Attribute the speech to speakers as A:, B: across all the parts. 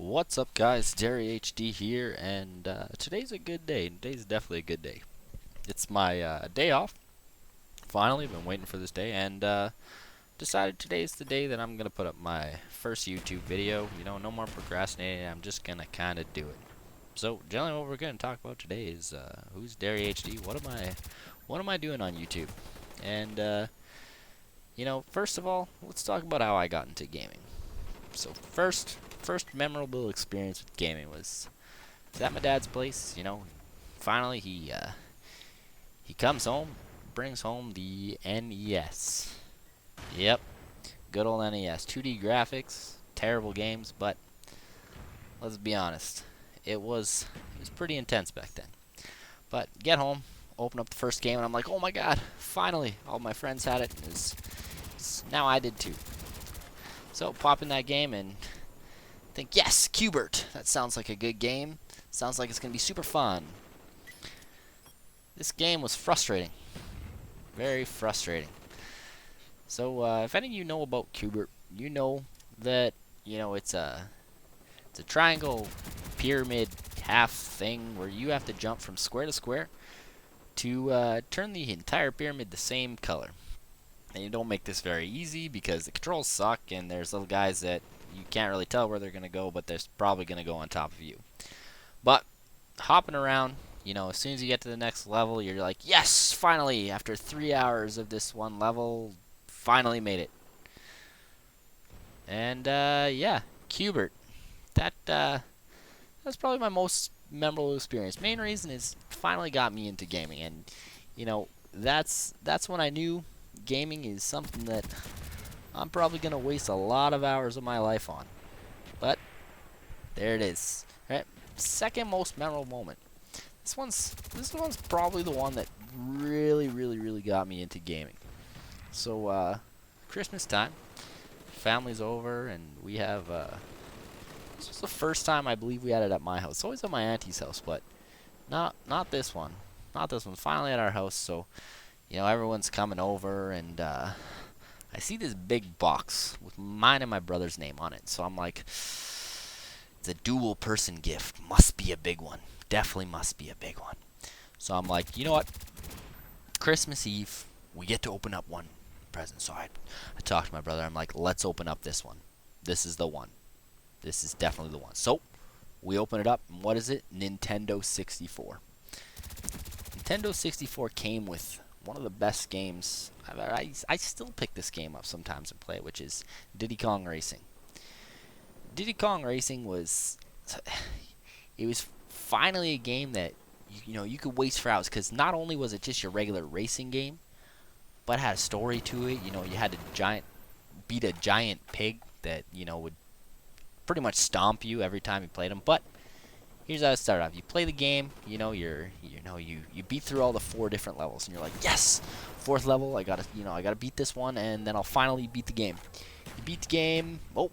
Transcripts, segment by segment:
A: What's up, guys? DaeryHD here, and today's a good day. Today's definitely a good day. It's my day off. Finally, been waiting for this day, and decided today's the day that I'm gonna put up my first YouTube video. No more procrastinating. I'm just gonna kind of do it. So, generally, what we're gonna talk about today is who's DaeryHD. What am I doing on YouTube? And first of all, let's talk about how I got into gaming. So first memorable experience with gaming was at my dad's place. Finally he comes home, brings home the NES. Yep, good old NES. 2D graphics, terrible games, but let's be honest, it was pretty intense back then. But get home, open up the first game, and I'm like, oh my god, finally! All my friends had it. Now I did too. So pop in that game and think, yes, Cubert. That sounds like a good game. Sounds like it's going to be super fun. This game was frustrating. Very frustrating. So if any of you know about Cubert, you know that, it's a triangle pyramid half thing where you have to jump from square to square to turn the entire pyramid the same color. And you don't make this very easy because the controls suck and there's little guys that you can't really tell where they're going to go, but they're probably going to go on top of you. But hopping around, as soon as you get to the next level, you're like, yes, finally, after 3 hours of this one level, finally made it. And yeah, Cubert. That's probably my most memorable experience. Main reason is it finally got me into gaming, and that's when I knew gaming is something that I'm probably going to waste a lot of hours of my life on. But there it is. Right? Second most memorable moment. This one's probably the one that really got me into gaming. So Christmas time, family's over, and we have this was the first time I believe we had it at my house. It's always at my auntie's house, but not this one. Not this one. Finally at our house, so everyone's coming over, and I see this big box with mine and my brother's name on it. So I'm like, it's a dual person gift. Must be a big one. Definitely must be a big one. So I'm like, you know what? Christmas Eve, we get to open up one present. So I talked to my brother. I'm like, let's open up this one. This is the one. This is definitely the one. So we open it up, and what is it? Nintendo 64. Nintendo 64 came with one of the best games. I still pick this game up sometimes and play it, which is Diddy Kong Racing. Diddy Kong Racing was finally a game that you could waste for hours, because not only was it just your regular racing game, but it had a story to it. You had to beat a giant pig that would pretty much stomp you every time you played him. But here's how it started off. You play the game, you beat through all the 4 different levels, and you're like, yes, 4th level, I gotta beat this one, and then I'll finally beat the game. You beat the game. Oh,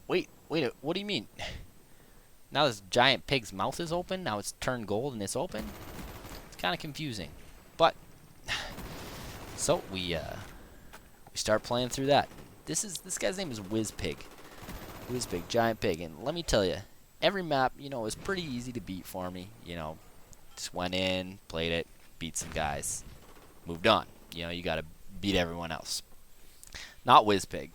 A: wait, what do you mean? Now this giant pig's mouth is open. Now it's turned gold and it's open. It's kind of confusing, but so we start playing through that. This guy's name is Whizpig, giant pig, and let me tell you, every map, is pretty easy to beat for me. Just went in, played it, beat some guys, moved on. You got to beat everyone else. Not Whizpig.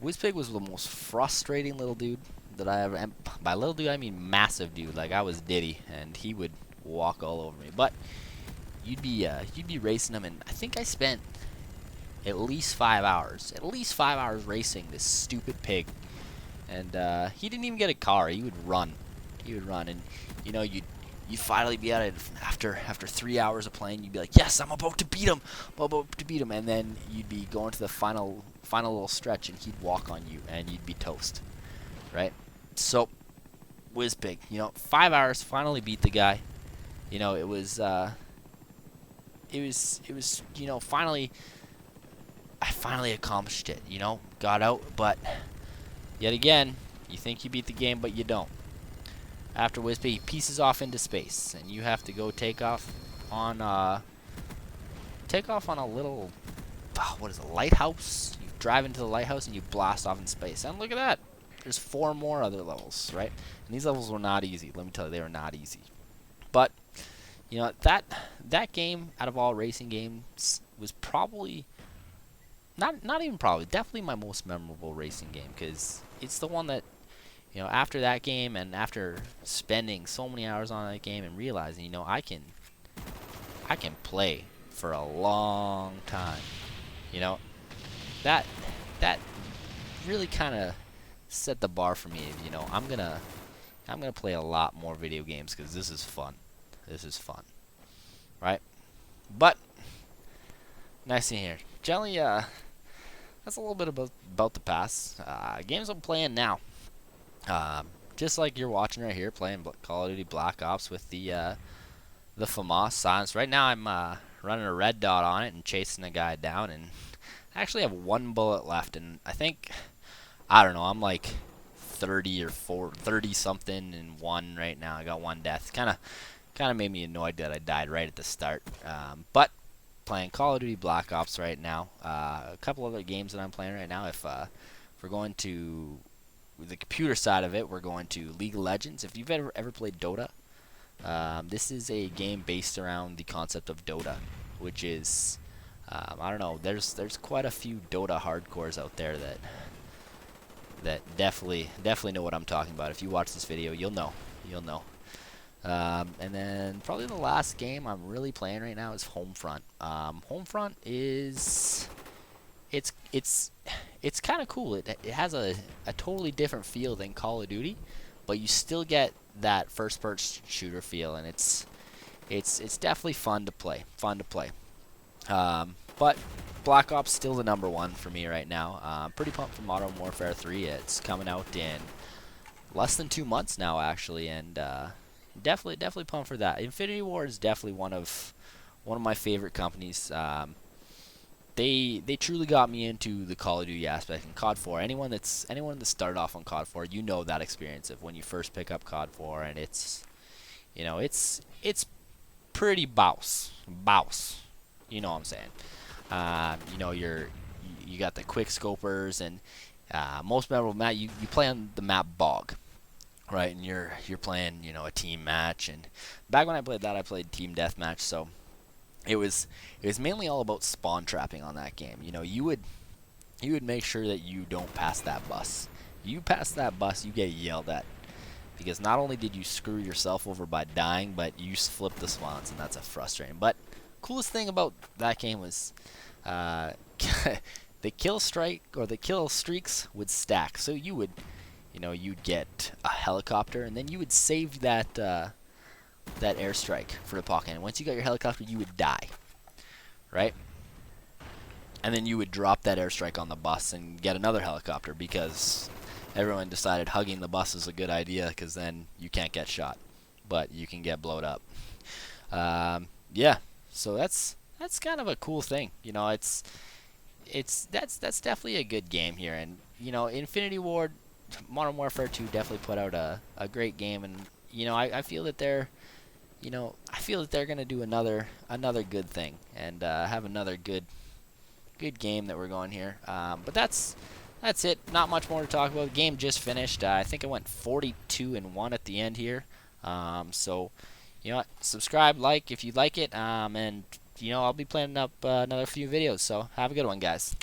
A: Whizpig was the most frustrating little dude that I ever. And by little dude, I mean massive dude. Like, I was Diddy, and he would walk all over me. But you'd be racing him, and I think I spent at least 5 hours. Racing this stupid pig. And he didn't even get a car. He would run. And you'd finally be at it after 3 hours of playing. You'd be like, yes, I'm about to beat him. And then you'd be going to the final little stretch, and he'd walk on you, and you'd be toast, right? So, Whizpig, 5 hours, finally beat the guy. It was finally, I finally accomplished it. Got out, but yet again, you think you beat the game, but you don't. After Whizpig, he pieces off into space, and you have to go take off on a little, what is it, lighthouse? You drive into the lighthouse and you blast off in space. And look at that, there's 4 more other levels, right? And these levels were not easy. Let me tell you, they were not easy. But you know that game out of all racing games was probably not even probably definitely my most memorable racing game because it's the one that after that game and after spending so many hours on that game and realizing I can play for a long time. You know that that really kind of set the bar for me. I'm gonna play a lot more video games because this is fun. This is fun, right? But nice in here. Generally, that's a little bit about the past. Games I'm playing now. Just like you're watching right here, playing Call of Duty Black Ops with the FAMAS silence. Right now, I'm running a red dot on it and chasing a guy down, and I actually have 1 bullet left, and I don't know, I'm like 30 something and 1 right now. I got 1 death. Kind of made me annoyed that I died right at the start. But playing Call of Duty Black Ops right now. A couple other games that I'm playing right now. If we're going to the computer side of it, we're going to League of Legends. If you've ever played Dota, this is a game based around the concept of Dota, which is I don't know. There's quite a few Dota hardcores out there that definitely know what I'm talking about. If you watch this video, you'll know. And then probably the last game I'm really playing right now is Homefront. Homefront is it's kind of cool. It has a totally different feel than Call of Duty, but you still get that first-person shooter feel, and it's definitely fun to play. But Black Ops still the #1 for me right now. Pretty pumped for Modern Warfare 3. It's coming out in less than 2 months now, actually, and definitely pumped for that. Infinity Ward is definitely one of my favorite companies. They truly got me into the Call of Duty aspect in COD 4. Anyone that started off on COD 4, you know that experience of when you first pick up COD 4, and it's pretty bouse. You know what I'm saying? You got the quick scopers, and most memorable map. You play on the map Bog, right? And you're playing a team match. And back when I played that, I played team deathmatch. So it was mainly all about spawn trapping on that game. You would make sure that you don't pass that bus. You pass that bus, you get yelled at. Because not only did you screw yourself over by dying, but you flipped the spawns, and that's frustrating. But coolest thing about that game was the kill streaks would stack. So you'd get a helicopter, and then you would save that airstrike for the pocket. And once you got your helicopter, you would die, right? And then you would drop that airstrike on the bus and get another helicopter because everyone decided hugging the bus is a good idea because then you can't get shot, but you can get blowed up. Yeah, so that's kind of a cool thing. That's definitely a good game here, and Infinity Ward, Modern Warfare 2 definitely put out a great game, and I feel that they're gonna do another good thing and have another good game that we're going here. But that's it. Not much more to talk about. The game just finished. I think I went 42-1 at the end here. So subscribe, like if you like it, and I'll be planning up another few videos. So have a good one, guys.